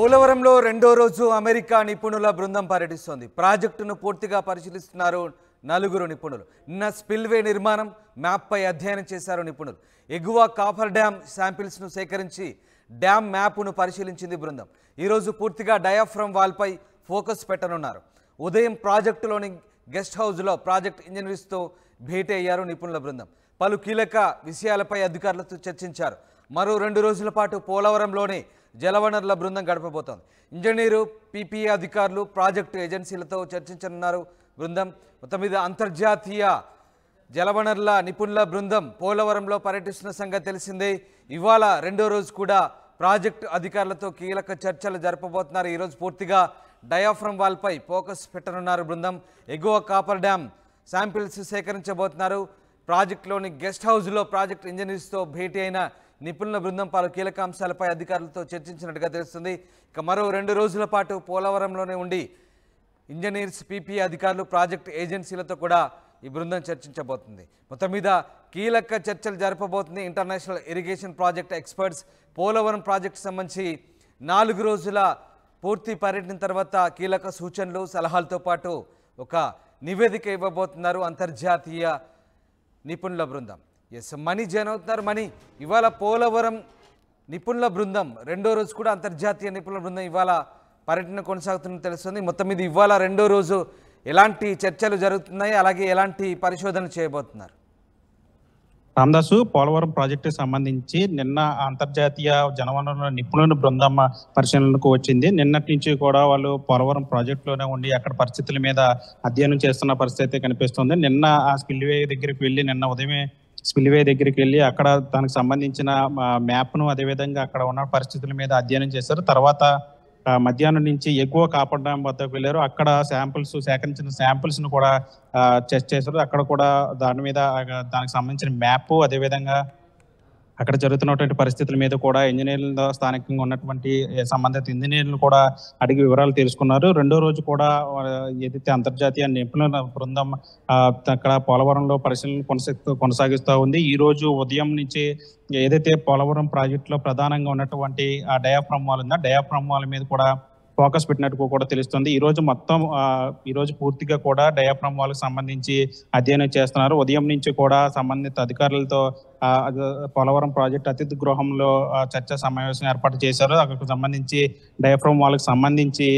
పోలవరంలో రెండో రోజు అమెరికా నిపుణుల బృందం పర్యటిస్తోంది. ప్రాజెక్టును పూర్తిగా పరిశీలిస్తున్నారు నలుగురు నిపుణులు. నిన్న స్పిల్వే నిర్మాణం మ్యాప్పై అధ్యయనం చేశారు నిపుణులు. ఎగువ కాపర్ డ్యామ్ శాంపిల్స్ను సేకరించి డ్యామ్ మ్యాప్ను పరిశీలించింది బృందం. ఈరోజు పూర్తిగా డయాఫ్రమ్ వాల్పై ఫోకస్ పెట్టనున్నారు. ఉదయం ప్రాజెక్టులోని గెస్ట్ హౌస్లో ప్రాజెక్ట్ ఇంజనీర్స్తో భేటీ అయ్యారు నిపుణుల బృందం. పలు కీలక విషయాలపై అధికారులతో చర్చించారు. మరో 2 రోజుల పాటు పోలవరంలోనే జలవనరుల బృందం గడపబోతోంది. ఇంజనీరు, పీపీఏ అధికారులు, ప్రాజెక్టు ఏజెన్సీలతో చర్చించనున్నారు బృందం. మొత్తం మీద అంతర్జాతీయ జలవనరుల నిపుణుల బృందం పోలవరంలో పర్యటిస్తున్న సంగతి తెలిసిందే. ఇవాళ రెండో రోజు కూడా ప్రాజెక్టు అధికారులతో కీలక చర్చలు జరపబోతున్నారు. ఈరోజు పూర్తిగా డయాఫ్రమ్ వాల్పై ఫోకస్ పెట్టనున్నారు బృందం. ఎగువ కాపర్ డ్యామ్ శాంపిల్స్ సేకరించబోతున్నారు. ప్రాజెక్టులోని గెస్ట్ హౌస్లో ప్రాజెక్ట్ ఇంజనీర్స్తో భేటీ అయిన నిపుణుల బృందం పలు కీలక అంశాలపై అధికారులతో చర్చించినట్టుగా తెలుస్తుంది. ఇక మరో 2 రోజుల పాటు పోలవరంలోనే ఉండి ఇంజనీర్స్, పీపీఏ అధికారులు, ప్రాజెక్ట్ ఏజెన్సీలతో కూడా ఈ బృందం చర్చించబోతుంది. మొత్తం మీద కీలక చర్చలు జరపబోతుంది. International irrigation project experts Polavaram project సంబంధించి 4 రోజుల పూర్తి పర్యటన తర్వాత కీలక సూచనలు, సలహాలతో పాటు ఒక నివేదిక ఇవ్వబోతున్నారు అంతర్జాతీయ నిపుణుల బృందం. మనీ జాయిన్ అవుతున్నారు. మనీ, ఇవాళ పోలవరం నిపుణుల బృందం రెండో రోజు కూడా అంతర్జాతీయ నిపుణుల బృందం ఇవాళ పర్యటన కొనసాగుతుందని తెలుస్తుంది. మొత్తం మీద ఇవాళ రెండో రోజు ఎలాంటి చర్చలు జరుగుతున్నాయి, అలాగే ఎలాంటి పరిశోధనలు చేయబోతున్నారు? రామదాసు, పోలవరం ప్రాజెక్టుకి సంబంధించి నిన్న అంతర్జాతీయ జలవనరుల నిపుణుల బృందం పరిశీలనకు వచ్చింది. నిన్నటి నుంచి కూడా వాళ్ళు పోలవరం ప్రాజెక్టులోనే ఉండి అక్కడ పరిస్థితుల మీద అధ్యయనం చేస్తున్న పరిస్థితి కనిపిస్తుంది. నిన్న ఆ స్పిల్వే దగ్గరికి వెళ్ళి అక్కడ దానికి సంబంధించిన మ్యాప్ను, అదేవిధంగా అక్కడ ఉన్న పరిస్థితుల మీద అధ్యయనం చేశారు. తర్వాత మధ్యాహ్నం నుంచి ఎగువ కాపర్ డ్యామ్ వద్దకు వెళ్ళారు. అక్కడ సేకరించిన శాంపిల్స్ను కూడా చెక్ చేశారు. అక్కడ కూడా దానికి సంబంధించిన మ్యాప్, అదేవిధంగా అక్కడ జరుగుతున్నటువంటి పరిస్థితుల మీద కూడా ఇంజనీర్లతో స్థానికంగా ఉన్నటువంటి సంబంధిత ఇంజనీర్లు కూడా అడిగి వివరాలు తెలుసుకున్నారు. రెండో రోజు కూడా ఏదైతే అంతర్జాతీయ నిపుణుల బృందం అక్కడ పోలవరంలో పరిశీలన కొనసాగిస్తూ ఉంది. ఈ రోజు ఉదయం నుంచి ఏదైతే పోలవరం ప్రాజెక్టులో ప్రధానంగా ఉన్నటువంటి ఆ డయాఫ్రమ్ వాల్ ఉందో, డయాఫ్రమ్ వాల్ మీద కూడా ఫోకస్ పెట్టినట్టు కూడా తెలుస్తుంది. ఈ రోజు పూర్తిగా కూడా డయాఫ్రమ్ వాల్కి సంబంధించి అధ్యయనం చేస్తున్నారు. ఉదయం నుంచి కూడా సంబంధిత అధికారులతో పోలవరం ప్రాజెక్టు అతిథి గృహంలో చర్చా సమావేశం ఏర్పాటు చేశారు. అక్కడికి సంబంధించి డయాఫ్రమ్ వాల్కి సంబంధించి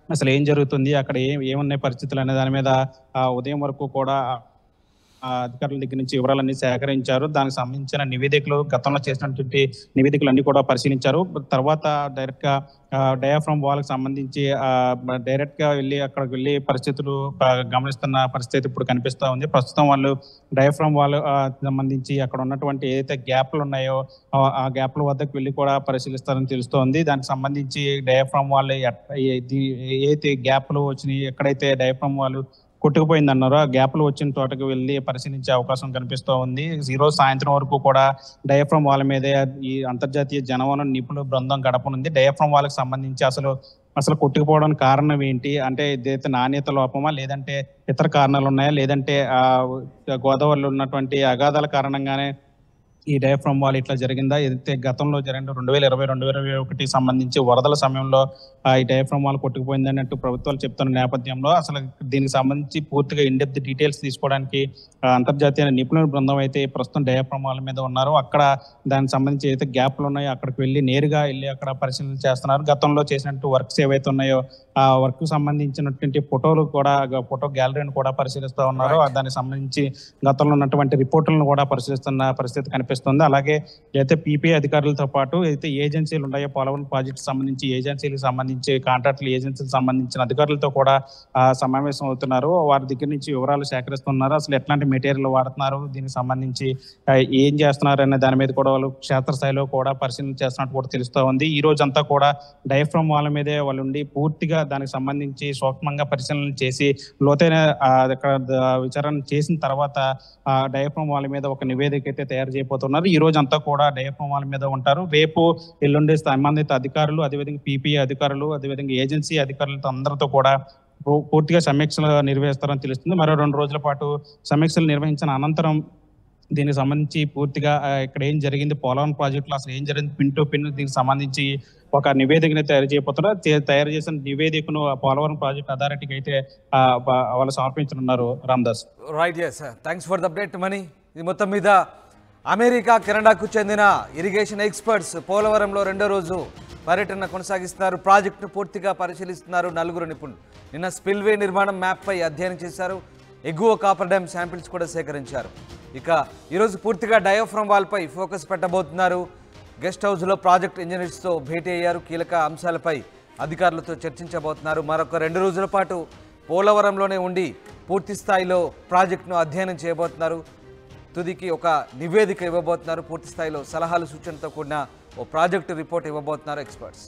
అసలు ఏం జరుగుతుంది, అక్కడ ఏమున్నాయి పరిస్థితులు అనే దాని మీద ఉదయం వరకు కూడా అధికారుల దగ్గర నుంచి వివరాలన్నీ సేకరించారు. దానికి సంబంధించిన నివేదికలు, గతంలో చేసినటువంటి నివేదికలు అన్ని కూడా పరిశీలించారు. తర్వాత డైరెక్ట్ గా డయాఫ్రమ్ వాల్కి సంబంధించి డైరెక్ట్ గా అక్కడికి వెళ్ళి పరిస్థితులు గమనిస్తున్న పరిస్థితి ఇప్పుడు కనిపిస్తూ ఉంది. ప్రస్తుతం వాళ్ళు డయాఫ్రమ్ వాల్ సంబంధించి అక్కడ ఉన్నటువంటి ఏదైతే గ్యాప్లు ఉన్నాయో ఆ గ్యాప్ల వద్దకు వెళ్ళి కూడా పరిశీలిస్తారని తెలుస్తోంది. దానికి సంబంధించి డయాఫ్రమ్ వాల్ ఏదైతే గ్యాప్లు వచ్చినాయి, ఎక్కడైతే డయాఫ్రమ్ వాల్ కొట్టుకుపోయింది అన్నారో ఆ గ్యాప్లు వచ్చిన చోటకు వెళ్ళి పరిశీలించే అవకాశం కనిపిస్తూ ఉంది. ఈ రోజు సాయంత్రం వరకు కూడా డయాఫ్రమ్ వాల్ మీదే ఈ అంతర్జాతీయ జలవనరుల నిపుణుల బృందం గడపనుంది. డయాఫ్రమ్ వాల్కి సంబంధించి అసలు కొట్టుకుపోవడానికి కారణం ఏంటి, అంటే ఇదైతే నాణ్యత లోపమా, లేదంటే ఇతర కారణాలు ఉన్నాయా, లేదంటే గోదావరిలో ఉన్నటువంటి అగాధాల కారణంగానే ఈ డయాఫ్రమ్ వాల్ ఇట్లా జరిగిందా, ఏదైతే గతంలో జరిగిన 2020-2021 సంబంధించి వరదల సమయంలో ఈ డయాఫ్రమ్ వాల్ కొట్టుకుపోయింది అన్నట్టు ప్రభుత్వాలు చెప్తున్న నేపథ్యంలో అసలు దీనికి సంబంధించి పూర్తిగా ఇన్డెప్త్ డీటెయిల్స్ తీసుకోవడానికి అంతర్జాతీయ నిపుణుల బృందం అయితే ప్రస్తుతం డయాఫ్రమ్ వాల్ మీద ఉన్నారు. అక్కడ దానికి సంబంధించి ఏదైతే గ్యాప్లు ఉన్నాయో అక్కడికి నేరుగా వెళ్ళి అక్కడ పరిశీలన చేస్తున్నారు. గతంలో చేసినట్టు వర్క్స్ ఏవైతే ఉన్నాయో ఆ వర్క్ సంబంధించినటువంటి ఫోటో గ్యాలరీని కూడా పరిశీలిస్తూ ఉన్నారు. దానికి సంబంధించి గతంలో ఉన్నటువంటి రిపోర్టులను కూడా పరిశీలిస్తున్న పరిస్థితి కనిపిస్తుంది. అలాగే అయితే పీపీఏ అధికారులతో పాటు అయితే ఏజెన్సీలు ఉన్నాయో, పోలవరం ప్రాజెక్టు సంబంధించి ఏజెన్సీలకు సంబంధించి కాంట్రాక్టుల ఏజెన్సీలకు సంబంధించిన అధికారులతో కూడా సమావేశం అవుతున్నారు. వారి దగ్గర నుంచి వివరాలు సేకరిస్తున్నారు. అసలు ఎట్లాంటి మెటీరియల్ వాడుతున్నారు, దీనికి సంబంధించి ఏం చేస్తున్నారు అనే దాని మీద కూడా వాళ్ళు క్షేత్రస్థాయిలో కూడా పరిశీలన చేస్తున్నట్టు కూడా తెలుస్తూ ఉంది. ఈ రోజు అంతా కూడా డయాఫ్రమ్ వాల్ మీదే వాళ్ళు ఉండి పూర్తిగా దానికి సంబంధించి సూక్ష్మంగా పరిశీలన చేసి లోతైన విచారణ చేసిన తర్వాత డయాఫ్రమ్ వాల్ మీద ఒక నివేదిక అయితే తయారు చేయబోతున్నారు. ఈ రోజు అంతా కూడా డయాఫ్రమ్ వాల్ మీద ఉంటారు. రేపు ఎల్లుండి సంబంధిత అధికారులు, అదేవిధంగా పీపీఏ అధికారులు, అదేవిధంగా ఏజెన్సీ అధికారులతో అందరితో కూడా పూర్తిగా సమీక్షలు నిర్వహిస్తారని తెలుస్తుంది. మరో 2 రోజుల పాటు సమీక్షలు నిర్వహించిన అనంతరం దీనికి సంబంధించి పూర్తిగా ఇక్కడ ఏం జరిగింది, పోలవరం ప్రాజెక్టులో అసలు ఏం జరిగింది, పిన్ టు పిన్ దీనికి సంబంధించి ఒక నివేదికని తయారు చేయబోతున్నారు. తయారు చేసిన నివేదికను పోలవరం ప్రాజెక్ట్ అథారిటీకి అయితే వాళ్ళు సమర్పించనున్నారు. Ramdas. Right, yes, thanks for the update Mani. ఇది మొత్తం మీద అమెరికా, కెనడాకు చెందిన ఇరిగేషన్ ఎక్స్పర్ట్స్ పోలవరంలో రెండో రోజు పర్యటన కొనసాగిస్తున్నారు. ప్రాజెక్టును పూర్తిగా పరిశీలిస్తున్నారు నలుగురు నిపుణులు. నిన్న స్పిల్వే నిర్మాణం మ్యాప్పై అధ్యయనం చేశారు. ఎగువ కాపర్ డ్యామ్ శాంపిల్స్ కూడా సేకరించారు. ఇక ఈరోజు పూర్తిగా డయాఫ్రమ్ వాల్పై ఫోకస్ పెట్టబోతున్నారు. గెస్ట్ హౌస్లో ప్రాజెక్ట్ ఇంజనీర్స్తో భేటీ అయ్యారు. కీలక అంశాలపై అధికారులతో చర్చించబోతున్నారు. మరొక 2 రోజుల పాటు పోలవరంలోనే ఉండి పూర్తి స్థాయిలో ప్రాజెక్టును అధ్యయనం చేయబోతున్నారు. తుదికి ఒక నివేదిక ఇవ్వబోతున్నారు. పూర్తి స్థాయిలో సలహాలు సూచనతో కూడిన ఓ ప్రాజెక్టు రిపోర్ట్ ఇవ్వబోతున్నారు ఎక్స్పర్ట్స్.